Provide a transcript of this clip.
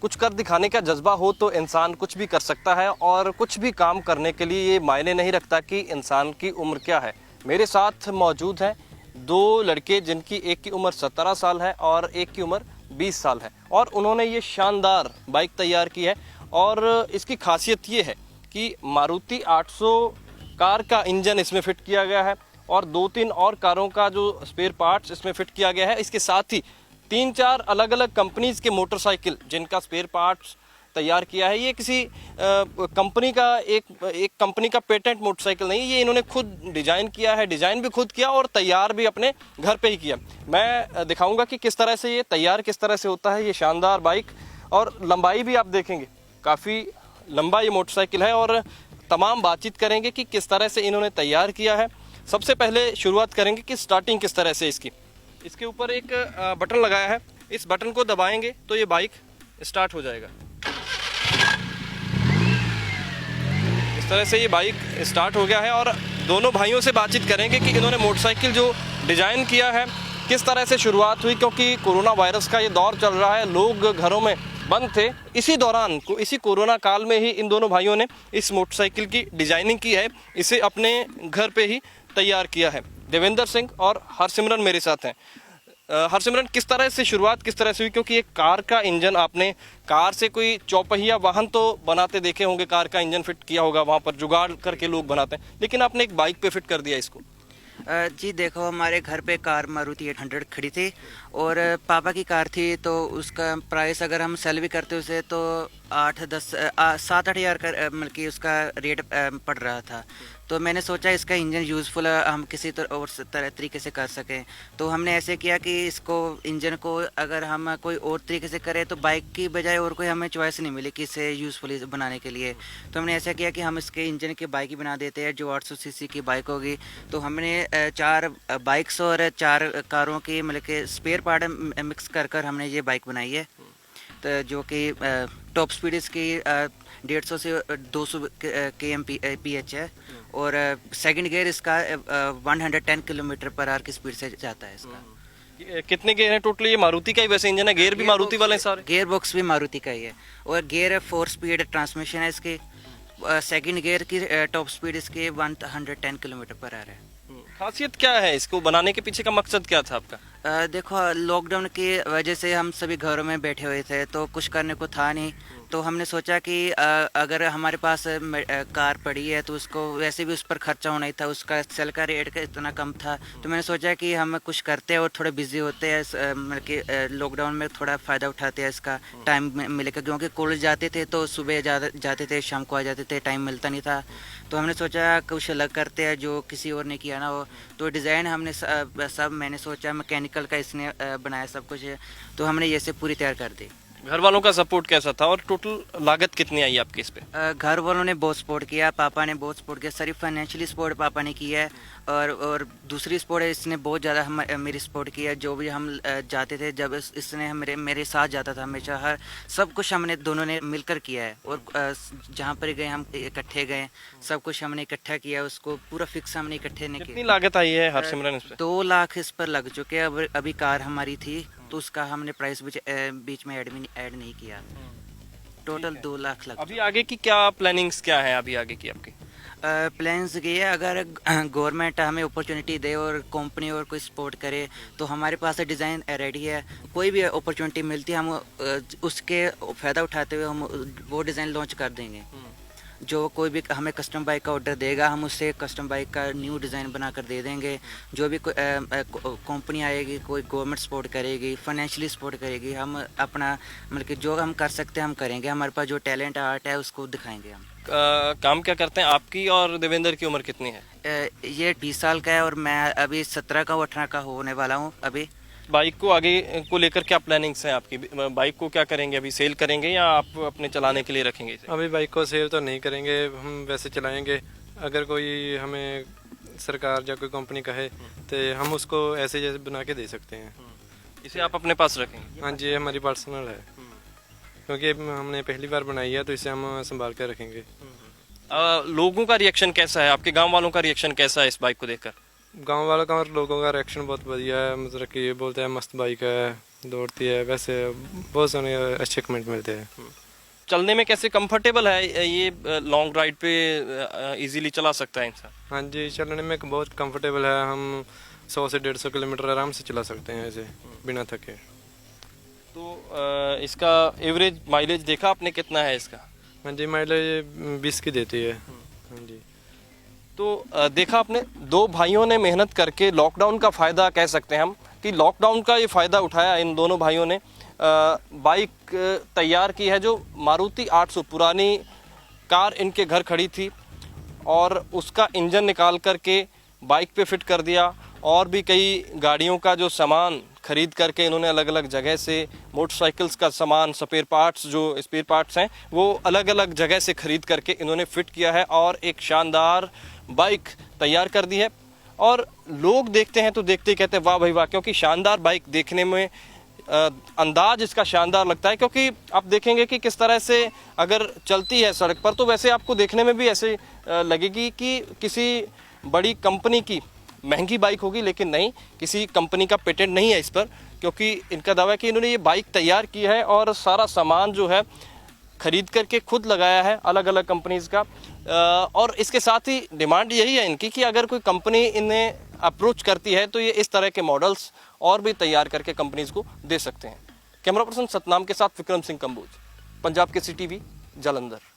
कुछ कर दिखाने का जज्बा हो तो इंसान कुछ भी कर सकता है, और कुछ भी काम करने के लिए ये मायने नहीं रखता कि इंसान की उम्र क्या है। मेरे साथ मौजूद हैं दो लड़के जिनकी एक की उम्र 17 साल है और एक की उम्र 20 साल है, और उन्होंने ये शानदार बाइक तैयार की है। और इसकी खासियत ये है कि मारुति 800 कार का इंजन इसमें फिट किया गया है, और 2-3 और कारों का जो स्पेयर पार्ट्स इसमें फिट किया गया है। इसके साथ ही 3-4 अलग अलग कंपनीज के मोटरसाइकिल जिनका स्पेयर पार्ट्स तैयार किया है। ये किसी कंपनी का एक कंपनी का पेटेंट मोटरसाइकिल नहीं, ये इन्होंने खुद डिजाइन किया है, डिजाइन भी खुद किया और तैयार भी अपने घर पे ही किया। मैं दिखाऊंगा कि किस तरह से ये तैयार किस तरह से होता है ये शानदार बाइक। और लंबाई भी आप देखेंगे, काफ़ी लंबा ये मोटरसाइकिल है, और तमाम बातचीत करेंगे कि किस तरह से इन्होंने तैयार किया है। सबसे पहले शुरुआत करेंगे कि स्टार्टिंग किस तरह से इसके ऊपर एक बटन लगाया है, इस बटन को दबाएंगे तो ये बाइक स्टार्ट हो जाएगा। इस तरह से ये बाइक स्टार्ट हो गया है, और दोनों भाइयों से बातचीत करेंगे कि इन्होंने मोटरसाइकिल जो डिज़ाइन किया है किस तरह से शुरुआत हुई, क्योंकि कोरोना वायरस का ये दौर चल रहा है, लोग घरों में बंद थे। इसी दौरान इसी कोरोना काल में ही इन दोनों भाइयों ने इस मोटरसाइकिल की डिजाइनिंग की है, इसे अपने घर पे ही तैयार किया है। देवेंद्र सिंह और हरसिमरन मेरे साथ हैं। हरसिमरन, किस तरह से शुरुआत किस तरह से हुई, क्योंकि एक कार का इंजन आपने कार से कोई चौपहिया वाहन तो बनाते देखे होंगे, कार का इंजन फिट किया होगा, वहाँ पर जुगाड़ करके लोग बनाते हैं, लेकिन आपने एक बाइक पे फिट कर दिया इसको। जी देखो, हमारे घर पे कार मारुति 800 खड़ी थी और पापा की कार थी, तो उसका प्राइस अगर हम सेल भी करते उसे तो 7-8 हज़ार का मतलब कि उसका रेट पड़ रहा था। तो मैंने सोचा इसका इंजन यूज़फुल हम किसी और तरीके से कर सकें, तो हमने ऐसे किया कि इसको इंजन को अगर हम कोई और तरीके से करें तो बाइक की बजाय और कोई हमें चॉइस नहीं मिली कि इसे यूज़फुल बनाने के लिए। तो हमने ऐसा किया कि हम इसके इंजन की बाइक ही बना देते हैं जो 800 सीसी की बाइक होगी। तो हमने 4 बाइक्स और 4 कारों की मतलब के स्पेयर पार्ट मिक्स कर कर हमने ये बाइक बनाई है। तो जो कि टॉप स्पीड इसकी 150 से 200 kmph है, और सेकंड गियर इसका 110 किलोमीटर पर आवर की स्पीड से जाता है इसका। कितने गियर हैं टोटल? ये मारुति का ही वैसे इंजन है, गियर भी मारुति वाले हैं सारे? गियर बॉक्स भी मारुति का ही है, और गियर 4 स्पीड ट्रांसमिशन है इसकी। सेकंड गियर की टॉप स्पीड इसकी 110 किलोमीटर पर आवर है। खासियत क्या है, इसको बनाने के पीछे का मकसद क्या था आपका? देखो, लॉकडाउन की वजह से हम सभी घरों में बैठे हुए थे, तो कुछ करने को था नहीं। तो हमने सोचा कि अगर हमारे पास कार पड़ी है तो उसको वैसे भी उस पर खर्चा होना ही था, उसका सेल का रेट का इतना कम था। तो मैंने सोचा कि हम कुछ करते हैं और थोड़े बिजी होते हैं, मतलब कि लॉकडाउन में थोड़ा फ़ायदा उठाते हैं इसका, टाइम मिलेगा, क्योंकि कॉलेज जाते थे तो सुबह जाते थे, शाम को आ जाते थे, टाइम मिलता नहीं था। तो हमने सोचा कुछ अलग करते हैं जो किसी और ने किया ना हो। तो डिज़ाइन हमने सब मैंने सोचा, मैकेनिकल का इसने बनाया सब कुछ, तो हमने ये से पूरी तैयार कर दी। घर वालों का सपोर्ट कैसा था, और टोटल लागत कितनी आई आपकी इस पे? घर वालों ने बहुत सपोर्ट किया, पापा ने बहुत सपोर्ट किया, सिर्फ फाइनेंशियली सपोर्ट पापा ने किया है, और दूसरी सपोर्ट है इसने बहुत ज़्यादा मेरी सपोर्ट किया। जो भी हम जाते थे, जब इसने मेरे साथ जाता था हमेशा, हर सब कुछ हमने दोनों ने मिलकर किया है। और जहाँ पर गए हम इकट्ठे गए, सब कुछ हमने इकट्ठा किया, उसको पूरा फिक्स हमने इकट्ठे नहीं किया। कितनी लागत आई है हरसिमरन इस पे? 2 लाख इस पर लग चुके हैं। अभी कार हमारी थी तो उसका हमने प्राइस बीच में ऐड नहीं किया। टोटल 2 लाख लग। अभी आगे की क्या प्लानिंग्स क्या है अभी आगे की आपकी? प्लान्स ये है, अगर गवर्नमेंट हमें अपॉर्चुनिटी दे और कंपनी और कोई सपोर्ट करे तो हमारे पास डिज़ाइन रेडी है। कोई भी अपॉर्चुनिटी मिलती है हम उसके फ़ायदा उठाते हुए हम वो डिज़ाइन लॉन्च कर देंगे। जो कोई भी हमें कस्टम बाइक का ऑर्डर देगा, हम उससे कस्टम बाइक का न्यू डिज़ाइन बना कर दे देंगे। जो भी कंपनी आएगी, कोई गवर्नमेंट सपोर्ट करेगी, फाइनेंशियली सपोर्ट करेगी, हम अपना मतलब कि जो हम कर सकते हैं हम करेंगे। हमारे पास जो टैलेंट आर्ट है उसको दिखाएंगे हम। काम क्या करते हैं? आपकी और देवेंद्र की उम्र कितनी है? ये 20 साल का है और मैं अभी 17 का 18 का होने वाला हूँ अभी। बाइक को आगे को लेकर क्या प्लानिंग्स हैं आपकी? बाइक को क्या करेंगे, अभी सेल करेंगे या आप अपने चलाने के लिए रखेंगे इसे? अभी बाइक को सेल तो नहीं करेंगे, हम वैसे चलाएंगे। अगर कोई हमें सरकार या कोई कंपनी कहे तो हम उसको ऐसे जैसे बना के दे सकते हैं। इसे आप अपने पास रखेंगे? हाँ जी, ये हमारी पर्सनल है, क्योंकि हमने पहली बार बनाई है तो इसे हम संभाल कर रखेंगे। लोगों का रिएक्शन कैसा है, आपके गांव वालों का रिएक्शन कैसा है इस बाइक को देखकर? गांव वालों का और लोगों का रिएक्शन बहुत बढ़िया है, मतलब कि बोलते हैं मस्त बाइक है, दौड़ती है, वैसे बहुत सारे अच्छे कमेंट मिलते हैं। चलने में कैसे कंफर्टेबल है ये, लॉन्ग राइड पे इजीली चला सकता है इंसान? हाँ जी, चलने में बहुत कंफर्टेबल है, हम 100 से 150 किलोमीटर आराम से चला सकते हैं ऐसे बिना थके। तो इसका एवरेज माइलेज देखा आपने कितना है इसका? हाँ जी, माइलेज 20 की देती है। हाँ जी। तो देखा आपने, दो भाइयों ने मेहनत करके लॉकडाउन का फ़ायदा कह सकते हैं हम कि लॉकडाउन का ये फ़ायदा उठाया इन दोनों भाइयों ने। बाइक तैयार की है जो मारुति 800 पुरानी कार इनके घर खड़ी थी और उसका इंजन निकाल करके बाइक पे फिट कर दिया। और भी कई गाड़ियों का जो सामान खरीद करके इन्होंने अलग अलग जगह से, मोटरसाइकिल्स का सामान, स्पेयर पार्ट्स हैं वो अलग अलग जगह से खरीद करके इन्होंने फिट किया है और एक शानदार बाइक तैयार कर दी है। और लोग देखते हैं तो देखते ही कहते हैं वाह भाई वाह, क्योंकि शानदार बाइक देखने में अंदाज इसका शानदार लगता है। क्योंकि आप देखेंगे कि किस तरह से अगर चलती है सड़क पर तो वैसे आपको देखने में भी ऐसे लगेगी कि किसी बड़ी कंपनी की महंगी बाइक होगी, लेकिन नहीं, किसी कंपनी का पेटेंट नहीं है इस पर, क्योंकि इनका दावा है कि इन्होंने ये बाइक तैयार की है और सारा सामान जो है खरीद करके खुद लगाया है अलग अलग कंपनीज़ का। और इसके साथ ही डिमांड यही है इनकी कि अगर कोई कंपनी इन्हें अप्रोच करती है तो ये इस तरह के मॉडल्स और भी तैयार करके कंपनीज़ को दे सकते हैं। कैमरा पर्सन सतनाम के साथ विक्रम सिंह कंबोज, पंजाब केसरी टीवी, जालंधर।